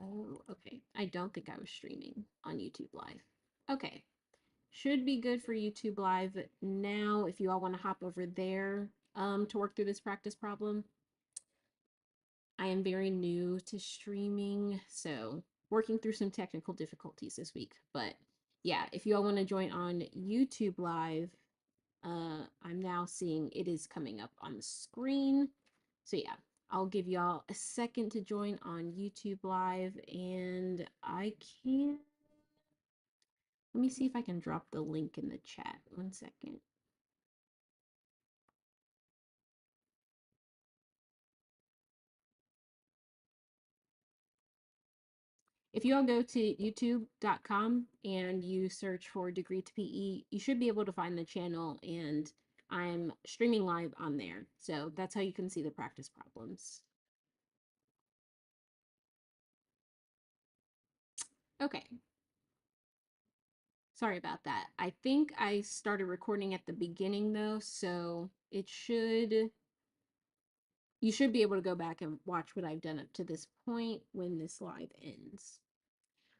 Oh, okay. I don't think I was streaming on YouTube Live. Okay. Should be good for YouTube Live now if you all want to hop over there to work through this practice problem. I am very new to streaming, so working through some technical difficulties this week. But yeah, if you all want to join on YouTube Live, I'm now seeing it is coming up on the screen. So yeah, I'll give y'all a second to join on YouTube Live, and I can. Let me see if I can drop the link in the chat. One second. If you all go to youtube.com and you search for Degree to PE, you should be able to find the channel, and I'm streaming live on there. So that's how you can see the practice problems. Okay. Sorry about that. I think I started recording at the beginning though, so you should be able to go back and watch what I've done up to this point when this live ends.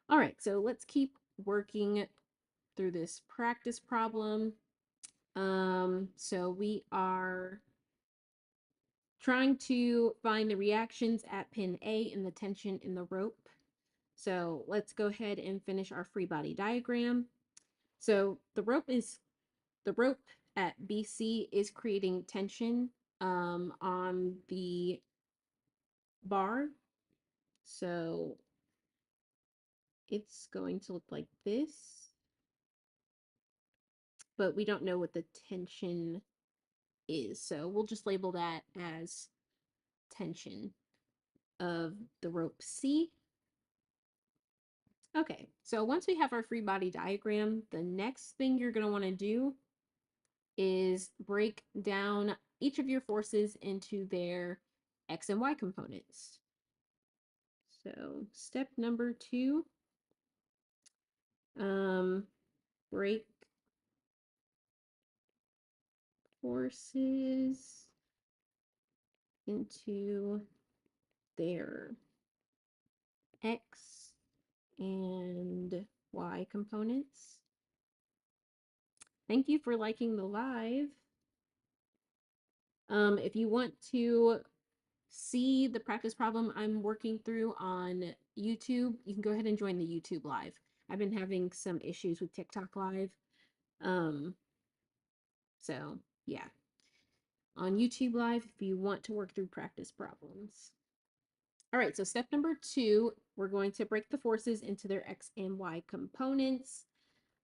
All right, so let's keep working through this practice problem. So we are trying to find the reactions at pin A and the tension in the rope. So let's go ahead and finish our free body diagram. So the rope at BC is creating tension on the bar. So it's going to look like this, but we don't know what the tension is. So we'll just label that as tension of the rope C. Okay, so once we have our free body diagram, the next thing you're going to want to do is break down each of your forces into their X and Y components. So step number 2, break forces into their X and Y components. Thank you for liking the live. If you want to see the practice problem I'm working through on YouTube, you can go ahead and join the YouTube live. I've been having some issues with TikTok live. So yeah, on YouTube live if you want to work through practice problems. All right, so step number 2, we're going to break the forces into their X and Y components.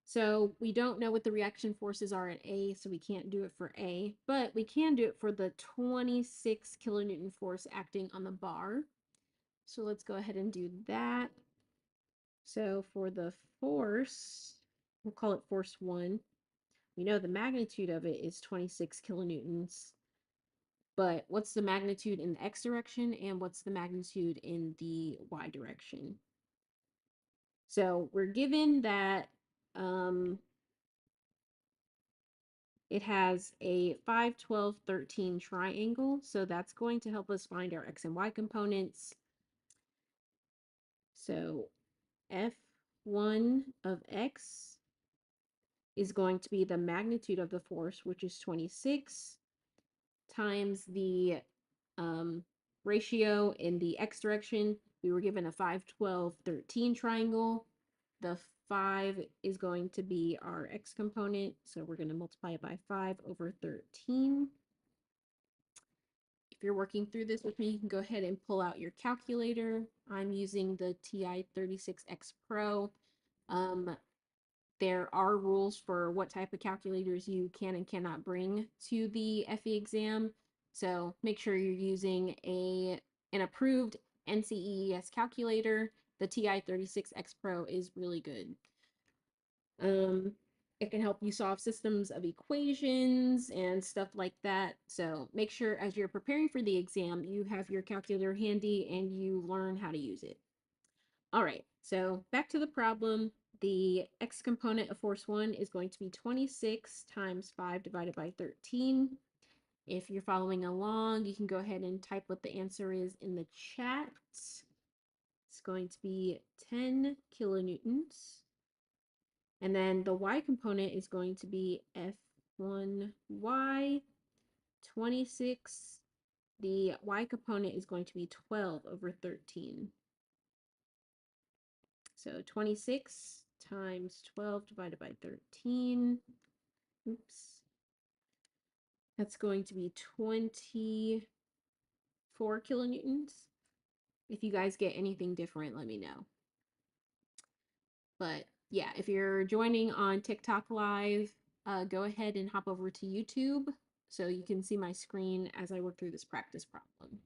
So we don't know what the reaction forces are at A, so we can't do it for A, but we can do it for the 26 kilonewton force acting on the bar. So let's go ahead and do that. So for the force, we'll call it force 1. We know the magnitude of it is 26 kilonewtons, but what's the magnitude in the X direction and what's the magnitude in the Y direction? So we're given that it has a 5, 12, 13 triangle, so that's going to help us find our X and Y components. So F1 of X is going to be the magnitude of the force, which is 26, times the ratio in the X direction. We were given a 5, 12, 13 triangle. The 5 is going to be our X component, so we're going to multiply it by 5 over 13. If you're working through this with me, you can go ahead and pull out your calculator. I'm using the TI-36X Pro. There are rules for what type of calculators you can and cannot bring to the FE exam. So make sure you're using an approved NCEES calculator. The TI-36X Pro is really good. It can help you solve systems of equations and stuff like that. So make sure as you're preparing for the exam, you have your calculator handy and you learn how to use it. All right, so back to the problem. The X component of force 1 is going to be 26 times 5 divided by 13. If you're following along, you can go ahead and type what the answer is in the chat. Let's going to be 10 kilonewtons. And then the y component is going to be F1y 26. The y component is going to be 12 over 13. So 26 times 12 divided by 13. Oops. That's going to be 24 kilonewtons. If you guys get anything different, let me know. But yeah, if you're joining on TikTok Live, go ahead and hop over to YouTube so you can see my screen as I work through this practice problem.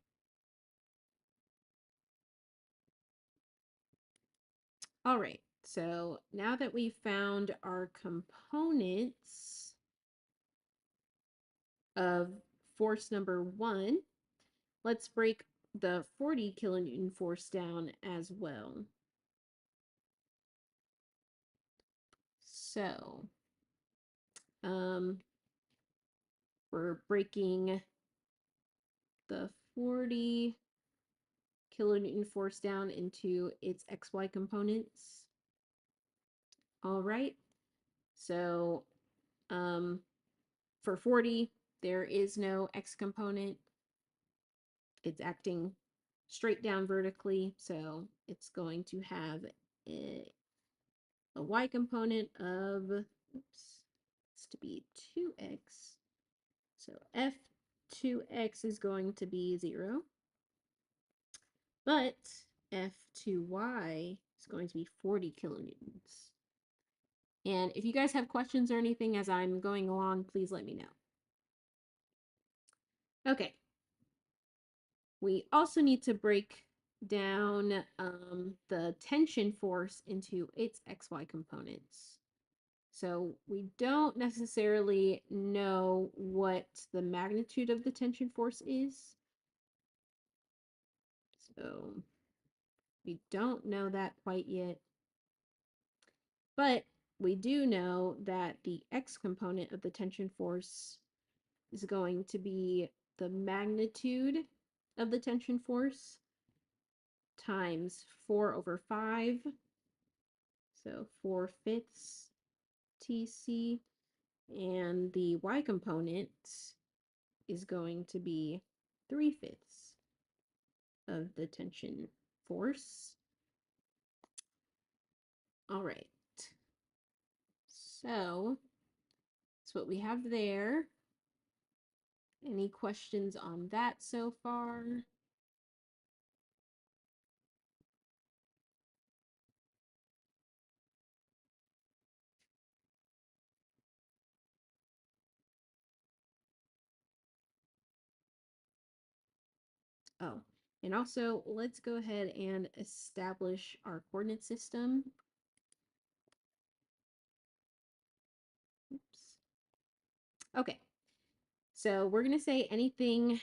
All right, so now that we've found our components of force number 1, let's break the 40 kilonewton force down as well. So, we're breaking the 40 kilonewton force down into its XY components. All right, so for 40, there is no X component. It's acting straight down vertically, so it's going to have a Y component of, oops, it's to be 2X. So F2X is going to be 0. But F2Y is going to be 40 kilonewtons. And if you guys have questions or anything as I'm going along, please let me know. Okay. We also need to break down the tension force into its XY components. So we don't necessarily know what the magnitude of the tension force is. So we don't know that quite yet. But we do know that the X component of the tension force is going to be the magnitude of the tension force times 4 over 5. So 4/5 TC. And the Y component is going to be 3/5 of the tension force. All right. So that's what we have there. Any questions on that so far? Oh, and also let's go ahead and establish our coordinate system. Oops. Okay, so we're going to say anything.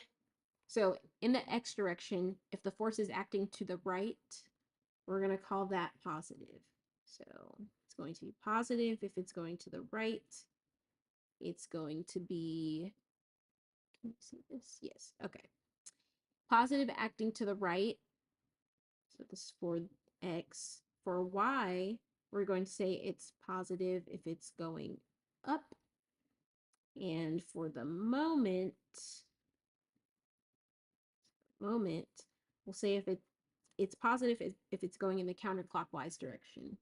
So in the X direction, if the force is acting to the right, we're going to call that positive. So it's going to be positive. If it's going to the right, it's going to be, can you see this? Yes, okay. Positive acting to the right. So this is for X. For Y, we're going to say it's positive if it's going up. And for the moment, we'll say if it's positive if it's going in the counterclockwise direction.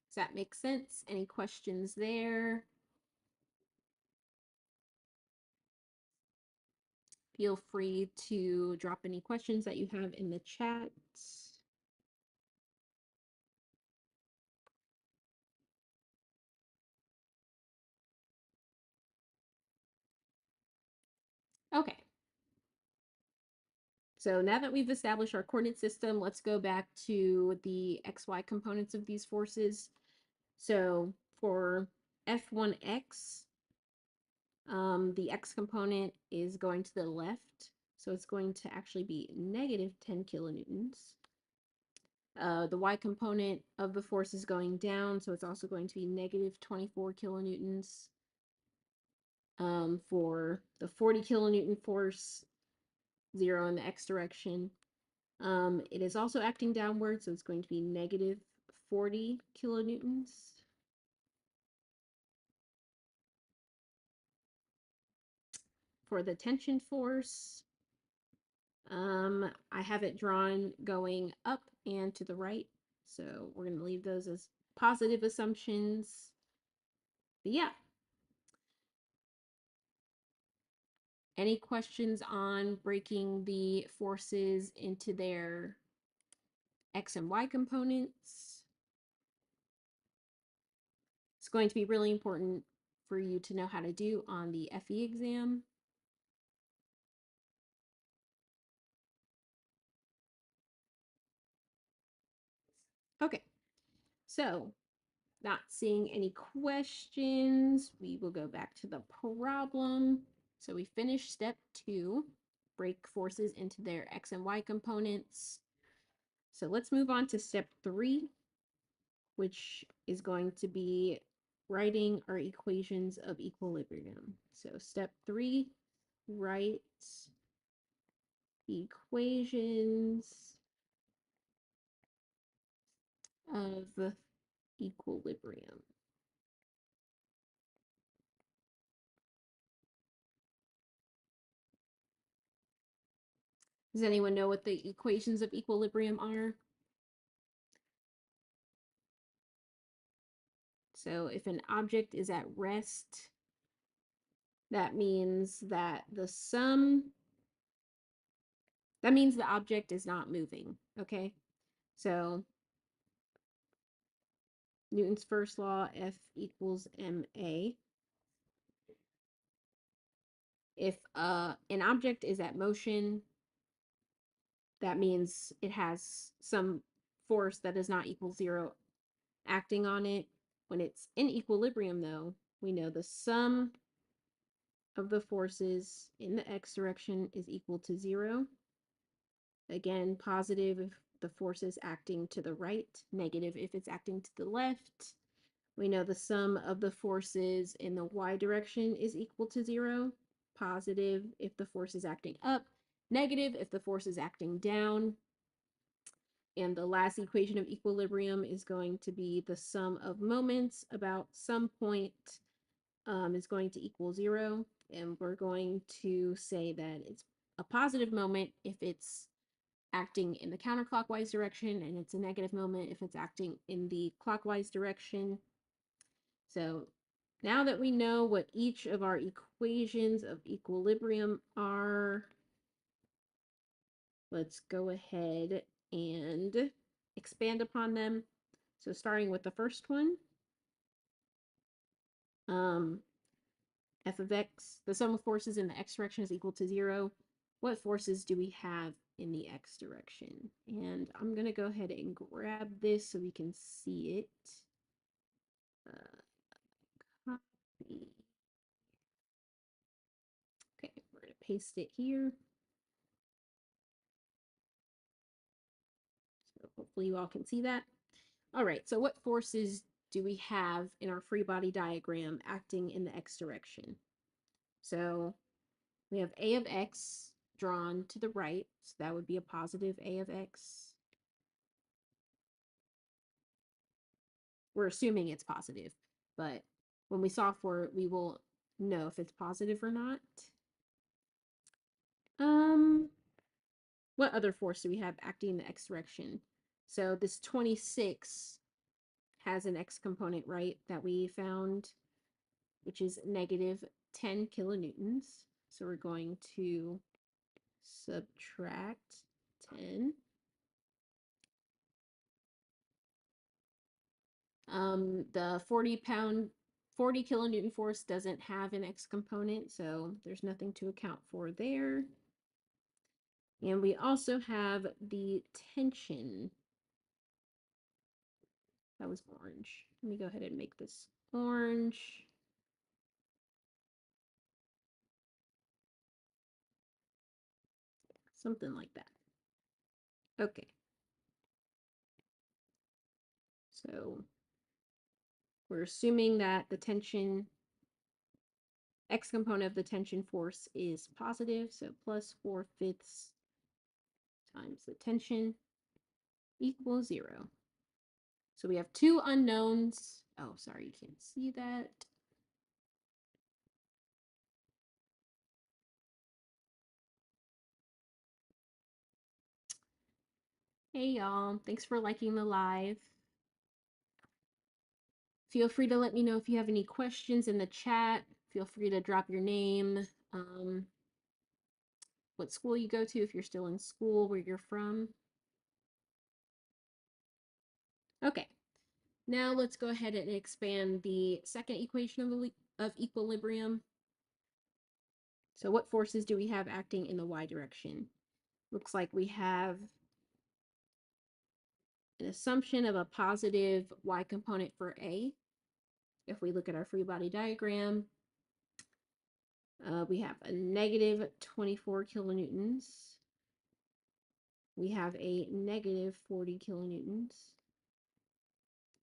Does that make sense? Any questions there? Feel free to drop any questions that you have in the chat. Okay. So now that we've established our coordinate system, let's go back to the XY components of these forces. So for F1X, the X component is going to the left. So it's going to actually be negative 10 kilonewtons. The Y component of the force is going down, so it's also going to be negative 24 kilonewtons. For the 40 kilonewton force, 0 in the x direction. It is also acting downward, so it's going to be negative 40 kilonewtons. For the tension force, I have it drawn going up and to the right, so we're going to leave those as positive assumptions. But yeah. Any questions on breaking the forces into their x and y components? It's going to be really important for you to know how to do on the FE exam. Okay, so not seeing any questions, we will go back to the problem. So we finished step 2, break forces into their x and y components. So let's move on to step 3, which is going to be writing our equations of equilibrium. So step 3, write equations of equilibrium. Does anyone know what the equations of equilibrium are? So if an object is at rest, that means that that means the object is not moving, okay? So Newton's first law, F equals ma. If an object is at motion, that means it has some force that does not equal 0 acting on it. When it's in equilibrium, though, we know the sum of the forces in the x direction is equal to 0. Again, positive if the force is acting to the right, negative if it's acting to the left. We know the sum of the forces in the y direction is equal to 0. Positive if the force is acting up, negative if the force is acting down. And the last equation of equilibrium is going to be the sum of moments about some point is going to equal 0. And we're going to say that it's a positive moment if it's acting in the counterclockwise direction, and it's a negative moment if it's acting in the clockwise direction. So now that we know what each of our equations of equilibrium are, let's go ahead and expand upon them. So starting with the first one, f of x, the sum of forces in the x direction is equal to 0. What forces do we have in the x direction? And I'm going to go ahead and grab this so we can see it. Copy. Okay, we're going to paste it here. So hopefully you all can see that. All right, so what forces do we have in our free body diagram acting in the x direction? So we have a of x drawn to the right, so that would be a positive a of x. We're assuming it's positive, but when we solve for it, we will know if it's positive or not. What other force do we have acting in the x direction? So this 26 has an x component, right, that we found, which is negative 10 kilonewtons. So we're going to subtract 10. The 40 kilonewton force doesn't have an x component, so there's nothing to account for there. And we also have the tension. That was orange. Let me go ahead and make this orange. Something like that. Okay. So we're assuming that the tension X component of the tension force is positive, so plus 4/5 times the tension equals 0. So we have two unknowns. Oh, sorry, you can't see that. Hey, y'all. Thanks for liking the live. Feel free to let me know if you have any questions in the chat. Feel free to drop your name, what school you go to, if you're still in school, where you're from. Okay, now let's go ahead and expand the second equation of equilibrium. So what forces do we have acting in the y direction? Looks like we have an assumption of a positive y component for A. If we look at our free body diagram, we have a negative 24 kilonewtons. We have a negative 40 kilonewtons.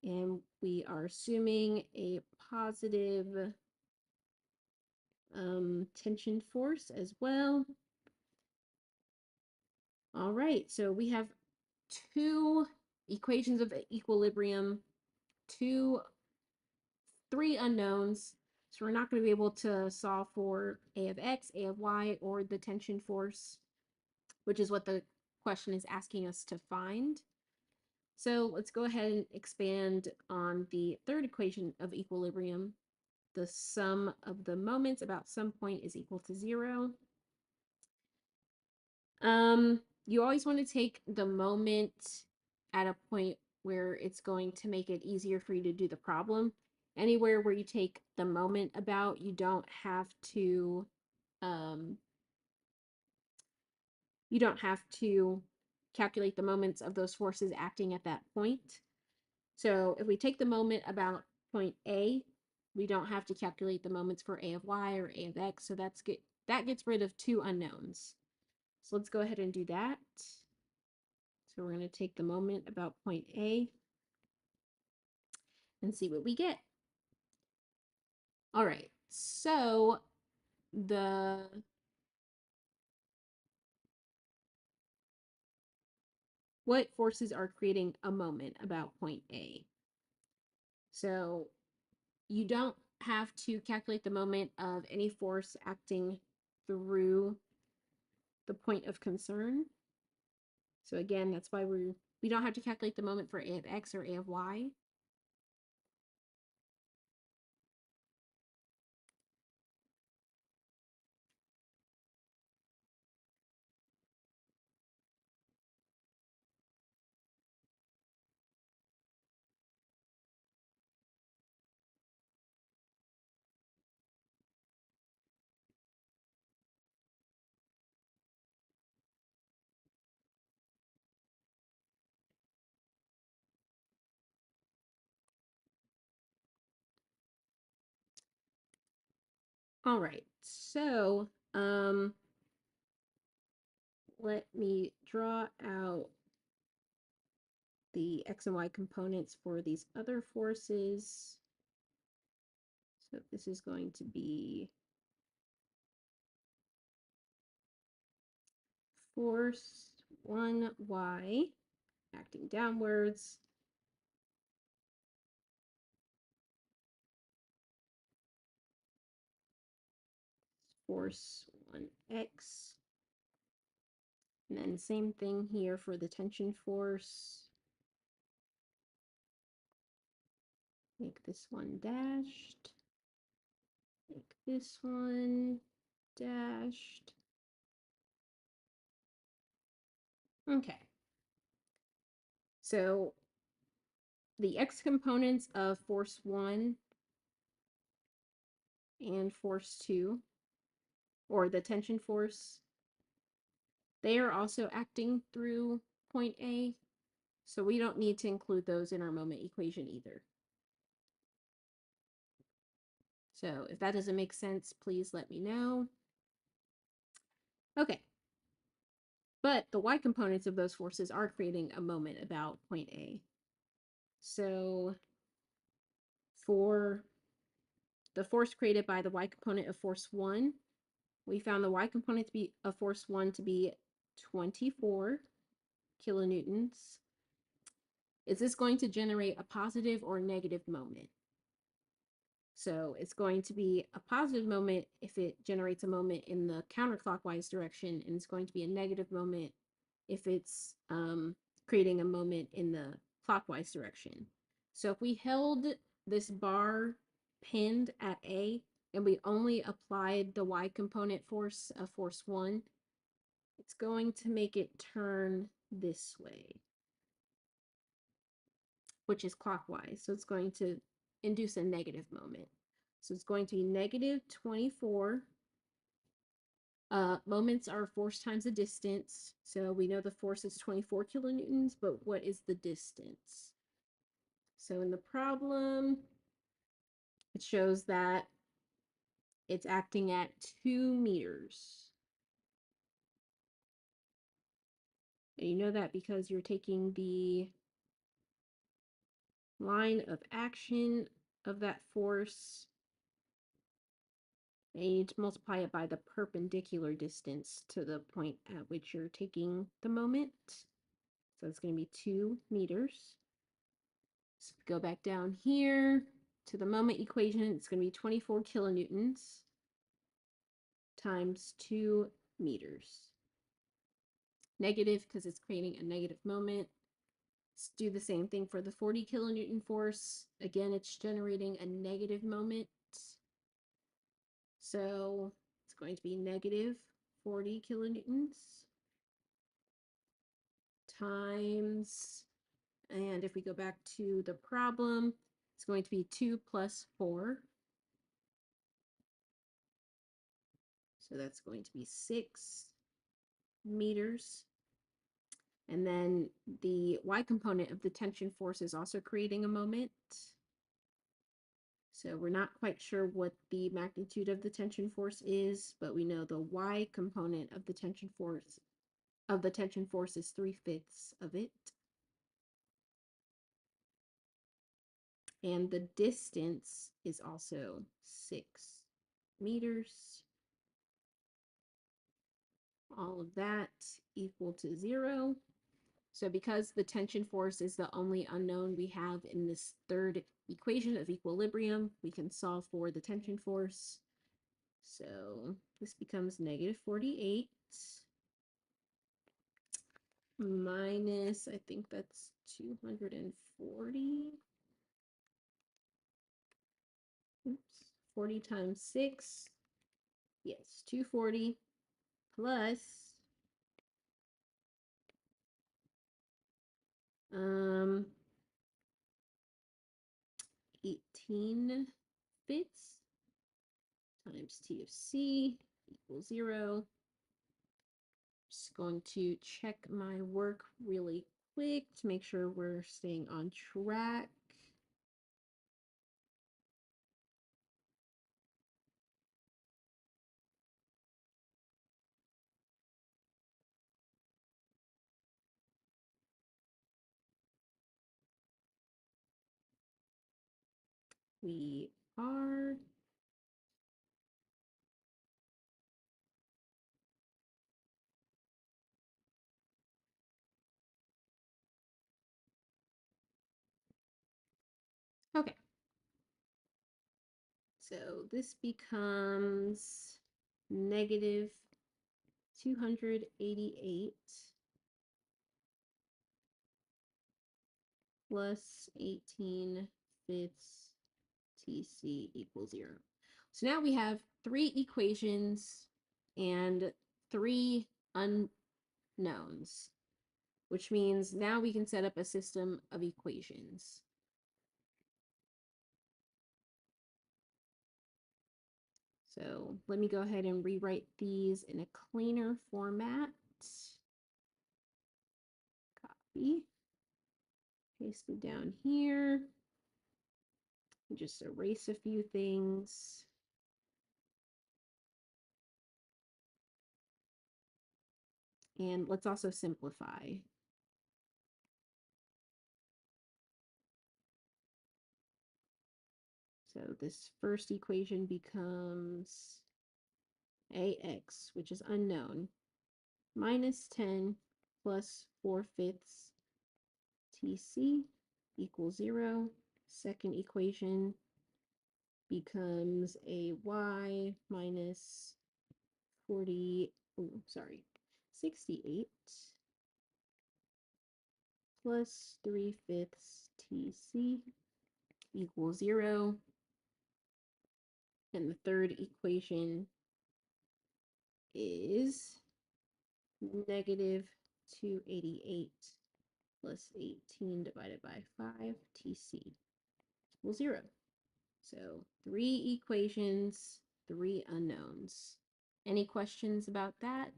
And we are assuming a positive tension force as well. All right, so we have two equations of equilibrium, three unknowns. So we're not going to be able to solve for A of X, A of Y, or the tension force, which is what the question is asking us to find. So let's go ahead and expand on the third equation of equilibrium. The sum of the moments about some point is equal to 0. You always want to take the moment at a point where it's going to make it easier for you to do the problem. Anywhere where you take the moment about, you don't have to calculate the moments of those forces acting at that point. So if we take the moment about point A, we don't have to calculate the moments for A of Y or A of X. So that gets rid of two unknowns. So let's go ahead and do that. So we're going to take the moment about point A and see what we get. All right, so what forces are creating a moment about point A? So you don't have to calculate the moment of any force acting through the point of concern. So again, that's why we don't have to calculate the moment for A of X or A of Y. All right, so let me draw out the X and Y components for these other forces. So this is going to be force 1Y acting downwards. Force 1X. And then same thing here for the tension force. Make this one dashed. Make this one dashed. Okay. So the X components of force 1 and force 2, or the tension force, they are also acting through point A. So we don't need to include those in our moment equation either. So if that doesn't make sense, please let me know. Okay. But the Y components of those forces are creating a moment about point A. So for the force created by the y component of force 1. We found the y component to be of force 1 to be 24 kilonewtons. Is this going to generate a positive or negative moment? So it's going to be a positive moment if it generates a moment in the counterclockwise direction, and it's going to be a negative moment if it's creating a moment in the clockwise direction. So if we held this bar pinned at A and we only applied the y component force of force 1, it's going to make it turn this way, which is clockwise. So it's going to induce a negative moment. So it's going to be negative 24. Moments are force times the distance. So we know the force is 24 kilonewtons, but what is the distance? So in the problem, it shows that it's acting at 2 meters. And you know that because you're taking the line of action of that force and you need to multiply it by the perpendicular distance to the point at which you're taking the moment. So it's going to be 2 meters. So if we go back down here to the moment equation, it's going to be 24 kilonewtons times 2 meters. Negative because it's creating a negative moment. Let's do the same thing for the 40 kilonewton force. Again, it's generating a negative moment. So it's going to be negative 40 kilonewtons times, and if we go back to the problem, it's going to be 2 plus 4. So that's going to be 6 meters. And then the y component of the tension force is also creating a moment. So we're not quite sure what the magnitude of the tension force is, but we know the y component of the tension force is 3/5 of it. And the distance is also 6 meters. All of that equal to 0. So because the tension force is the only unknown we have in this third equation of equilibrium, we can solve for the tension force. So this becomes negative 48 minus, I think that's 240. Oops, 40 times 6. Yes, 240 plus 18 fifths times T of C equals 0. Just going to check my work really quick to make sure we're staying on track. We are. Okay. So this becomes negative 288 plus 18 fifths TC equals 0. So now we have 3 equations and 3 unknowns, which means now we can set up a system of equations. So let me go ahead and rewrite these in a cleaner format. Copy, paste it down here. Just erase a few things. And let's also simplify. So this first equation becomes ax, which is unknown, minus 10 plus 4/5 tc equals 0. Second equation becomes a y minus 68 plus 3/5 tc equals 0. And the third equation is negative 288 plus 18 divided by 5 tc equals 0. So 3 equations, 3 unknowns. Any questions about that?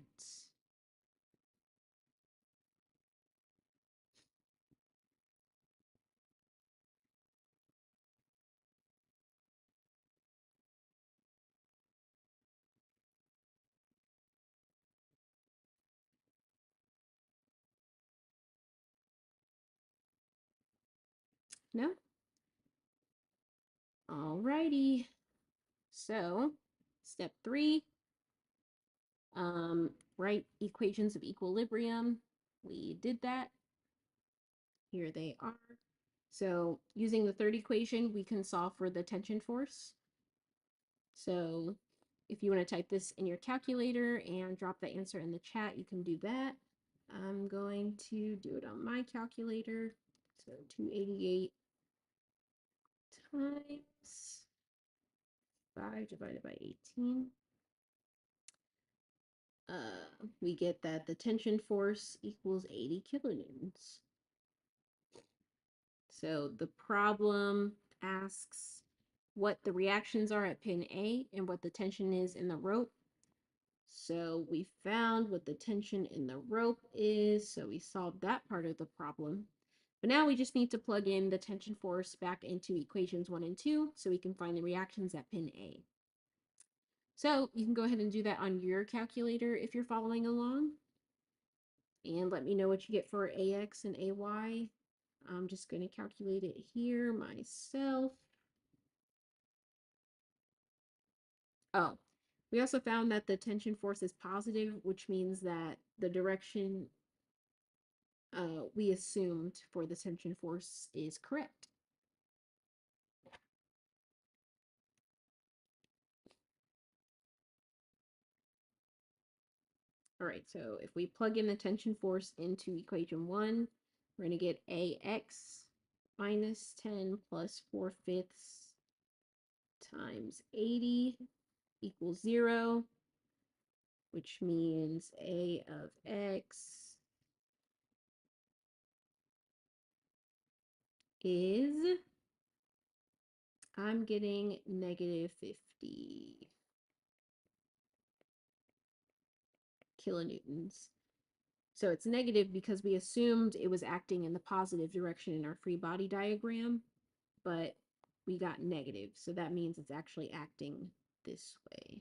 No? Alrighty. So step 3, write equations of equilibrium. We did that. Here they are. So using the third equation, we can solve for the tension force. So if you want to type this in your calculator and drop the answer in the chat, you can do that. I'm going to do it on my calculator. So 288 times 5 divided by 18. We get that the tension force equals 80 kilonewtons. So the problem asks what the reactions are at pin A and what the tension is in the rope. So we found what the tension in the rope is, so we solved that part of the problem. But now we just need to plug in the tension force back into equations 1 and 2 so we can find the reactions at pin A. So you can go ahead and do that on your calculator if you're following along. And let me know what you get for AX and AY. I'm just going to calculate it here myself. Oh, we also found that the tension force is positive, which means that the direction we assumed for the tension force is correct. All right, so if we plug in the tension force into equation 1, we're going to get AX minus 10 plus 4/5 times 80 equals 0, which means A of X is, I'm getting negative 50 kilonewtons. So it's negative because we assumed it was acting in the positive direction in our free body diagram, but we got negative. So that means it's actually acting this way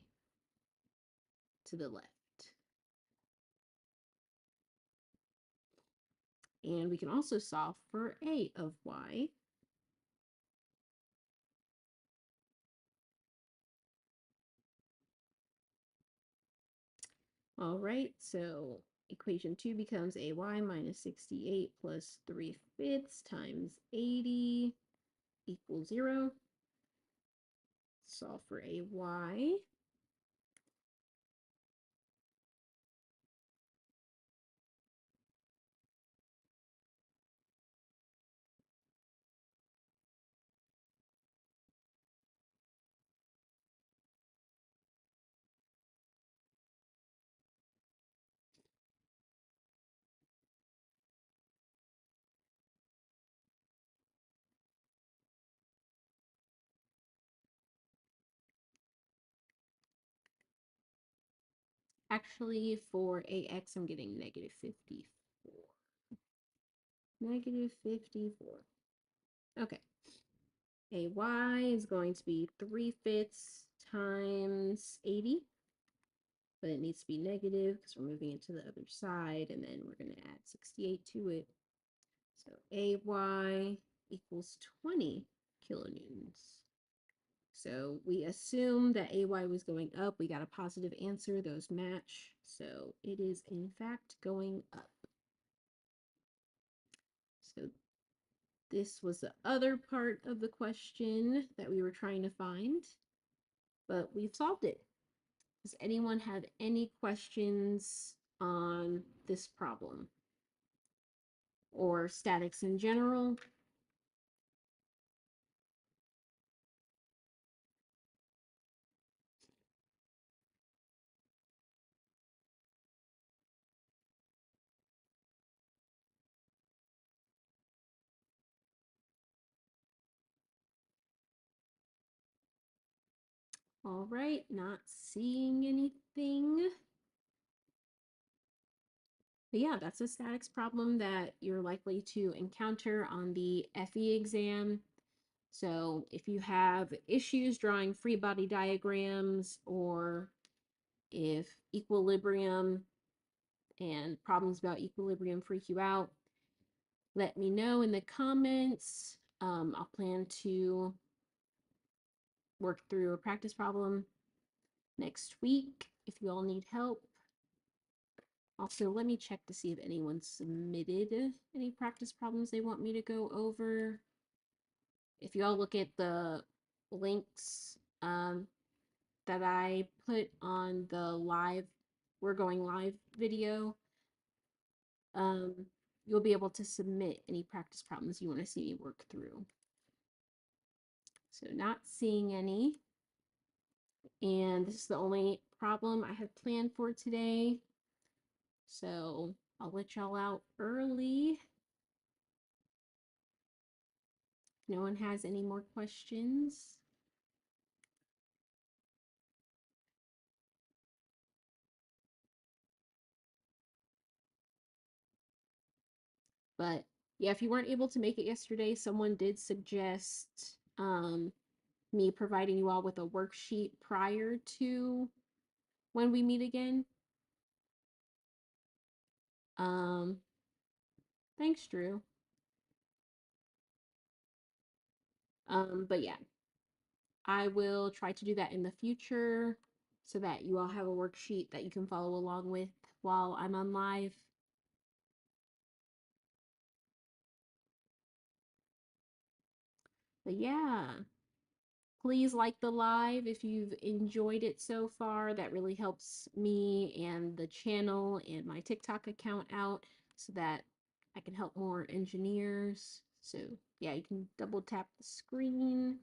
to the left. And we can also solve for A of Y. All right, so equation 2 becomes AY minus 68 plus 3/5 times 80 equals 0. Solve for AY. Actually, for AX, I'm getting negative 54. Negative 54. Okay. AY is going to be 3/5 times 80, but it needs to be negative because we're moving it to the other side, and then we're going to add 68 to it. So AY equals 20 kilonewtons. So we assume that AY was going up. We got a positive answer. Those match. So it is in fact going up. So this was the other part of the question that we were trying to find, but we've solved it. Does anyone have any questions on this problem or statics in general? All right, not seeing anything. But yeah, that's a statics problem that you're likely to encounter on the FE exam. So if you have issues drawing free body diagrams, or if equilibrium and problems about equilibrium freak you out, let me know in the comments. I'll plan to work through a practice problem next week if you all need help. Also, let me check to see if anyone submitted any practice problems they want me to go over. If you all look at the links that I put on the live, we're going live video, um, you'll be able to submit any practice problems you want to see me work through. So not seeing any. And this is the only problem I have planned for today. So I'll let y'all out early. If no one has any more questions. But yeah, if you weren't able to make it yesterday, someone did suggest me providing you all with a worksheet prior to when we meet again. Um, Thanks, Drew. But yeah, I will try to do that in the future so that you all have a worksheet that you can follow along with while I'm on live. But yeah, please like the live if you've enjoyed it so far. That really helps me and the channel and my TikTok account out so that I can help more engineers. So yeah, you can double tap the screen.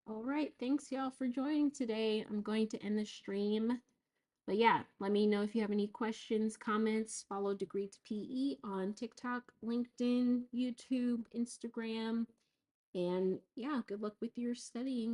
All right, thanks y'all for joining today. I'm going to end the stream. But yeah, let me know if you have any questions, comments. Follow D2P on TikTok, LinkedIn, YouTube, Instagram. And yeah, good luck with your studying.